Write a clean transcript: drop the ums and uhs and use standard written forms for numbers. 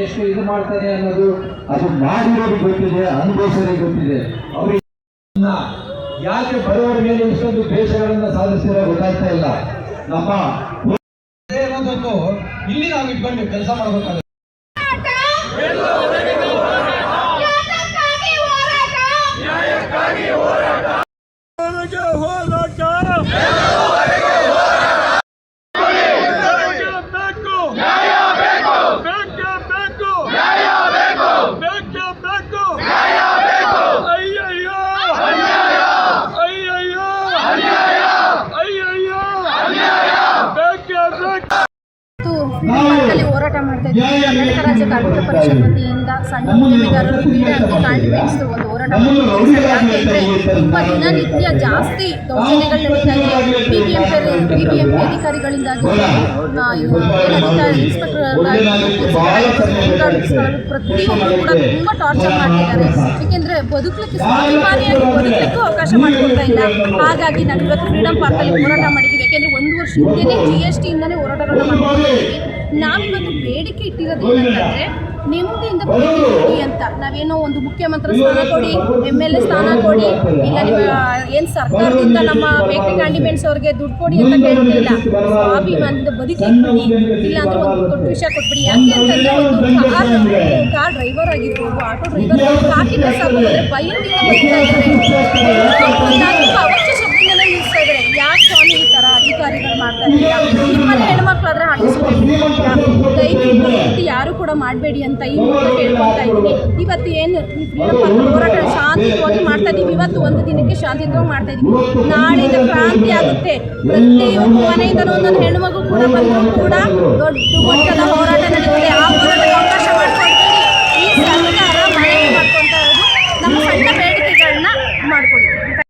ಎಷ್ಟು ಇದು ಮಾಡ್ತಾನೆ ಅನ್ನೋದು ಅದು ಮಾಡಿರೋದು ಗೊತ್ತಿದೆ, ಅನುಭವಿಸೋರಿಗೆ ಗೊತ್ತಿದೆ. ಅವ್ರಿಗೆ ಯಾಕೆ ಬಡವರ ಮೇಲೆ ಇಷ್ಟೊಂದು ದೇಶಗಳನ್ನ ಸಾಧಿಸಿರೋ ಗೊತ್ತಾಗ್ತಾ ಇಲ್ಲ. ನಮ್ಮ ಅನ್ನೋದೊಂದು ಇಲ್ಲಿ ನಾವು ಇಟ್ಕೊಂಡು ಕೆಲಸ ಮಾಡಬೇಕಾಗುತ್ತೆ. ಹೋರಾಟ ಮಾಡ್ತಾ ಇದ್ದೀವಿ. ಕರ್ನಾಟಕ ರಾಜ್ಯ ಕಾರ್ಮಿಕ ಪರಿಷತ್ ವತಿಯಿಂದ ಸಣ್ಣ ಉದ್ಯಮಿದಾರರು ಕ್ರೀಡೆ ಅಂಗಡಿ ಕಾರ್ಮಿಕ್ಸ್ ಒಂದು ಹೋರಾಟ ಮಾಡ್ತೀವಿ. ಯಾಕೆ ಅಂದರೆ ತುಂಬ ದಿನನಿತ್ಯ ಜಾಸ್ತಿ ದೌರ್ಜನ್ಯಗಳು ನಡೀತಾ ಇದೆ. ಬಿಬಿಎಂಪಿ ಅಧಿಕಾರಿಗಳಿಂದಾಗಿ ಪ್ರತಿಯೊಬ್ಬರು ಕೂಡ ತುಂಬ ಟಾರ್ಚರ್ ಮಾಡ್ತಿದ್ದಾರೆ. ಏಕೆಂದರೆ ಬದುಕಲಿಕ್ಕೆ ಸ್ವಾಭಿಮಾನಿಯಾಗಿ ಬದುಕಲಿಕ್ಕೂ ಅವಕಾಶ ಮಾಡಿಕೊಡ್ತಾ ಇಲ್ಲ. ಹಾಗಾಗಿ ನಾವು ಇವತ್ತು ಫ್ರೀಡಮ್ ಪಾರ್ಕಲ್ಲಿ ಹೋರಾಟ ಮಾಡಿದ್ದೀವಿ. ಯಾಕೆಂದರೆ 1 ವರ್ಷ ಹಿಂದೆಯೇ GST ಇಂದನೇ ಹೋರಾಟಗಳನ್ನ ಮಾಡ್ಕೊಂಡಿದ್ದೀವಿ. ನಾವಿವತ್ತು ಬೇಡಿಕೆ ಇಟ್ಟಿರೋದು ಏನಂತಂದರೆ ನೆಮ್ಮದಿಯಿಂದ ಕೊಡಿ ಅಂತ. ನಾವೇನೋ ಒಂದು ಮುಖ್ಯಮಂತ್ರಿ ಸ್ಥಾನ ಕೊಡಿ, MLA ಸ್ಥಾನ ಕೊಡಿ, ಇಲ್ಲ ನಿಮ್ಮ ಏನು ಸರ್ಕಾರದಿಂದ ನಮ್ಮ ಬೇಕರಿ ಕ್ಯಾಂಡಿಮೆಂಟ್ಸ್ ಅವ್ರಿಗೆ ದುಡ್ಡು ಕೊಡಿ ಅಂತ ಕೇಳ್ತಿಲ್ಲ. ಸ್ವಾಭಿಮಾನದಿಂದ ಬದುಕಲಿಕ್ಕೆ ಬಿಡಿ, ಇಲ್ಲಾಂದರೆ ಒಂದು ದೊಡ್ಡ ವಿಷಯ ಕೊಟ್ಬಿಡಿ. ಯಾಕೆ ಅಂತಂದರೆ ಒಂದು ಕಾರ್ ಡ್ರೈವರ್ ಆಗಿರ್ಬೋದು, ಆಟೋ ಡ್ರೈವರ್ ಕಾಕಿ ಡ್ರೆಸ್ ಹಾಕೋದ್ರೆ ಭಯದಿಂದ ಬದುಕ್ತಾ ಇದ್ದಾರೆ. ಅವಶ್ಯ ಶಬ್ದದಿಂದಲೇ ನಿಲ್ಲಿಸ್ತಾ ಇದ್ದಾರೆ. ಯಾಕೆ ಸ್ವಾಮಿ ಈ ಥರ ಅಧಿಕಾರಿಗಳು ಮಾಡ್ತಾ ಇದ್ದೀರಾ? ನಿಮ್ಮಲ್ಲಿ ಹೆಣ್ಮಕ್ಳಾದರೆ ದಯವಿಟ್ಟು ಯಾರು ಕೂಡ ಮಾಡಬೇಡಿ ಅಂತ ಈ ಮೂಲಕ ಕೇಳ್ಕೊಳ್ತಾ ಇದ್ದೀನಿ. ಇವತ್ತು ಏನು ಫ್ರೀಡಮ್ ಪಾರ್ಕ್ ಹೋರಾಟ ಶಾಂತಿಯುತವಾಗಿ ಮಾಡ್ತಾ ಇದ್ದೀವಿ. ಇವತ್ತು ಒಂದು ದಿನಕ್ಕೆ ಶಾಂತಿಯುತವಾಗಿ ಮಾಡ್ತಾ ಇದ್ದೀವಿ. ನಾಳಿನ ಕ್ರಾಂತಿ ಆಗುತ್ತೆ. ಪ್ರತಿಯೊಬ್ಬ ಮನೆಯಿಂದನೂ ಒಂದೊಂದು ಹೆಣ್ಣುಮಗು ಕೂಡ ಬಂದರೂ ಕೂಡ ದೊಡ್ಡ ಮಟ್ಟದ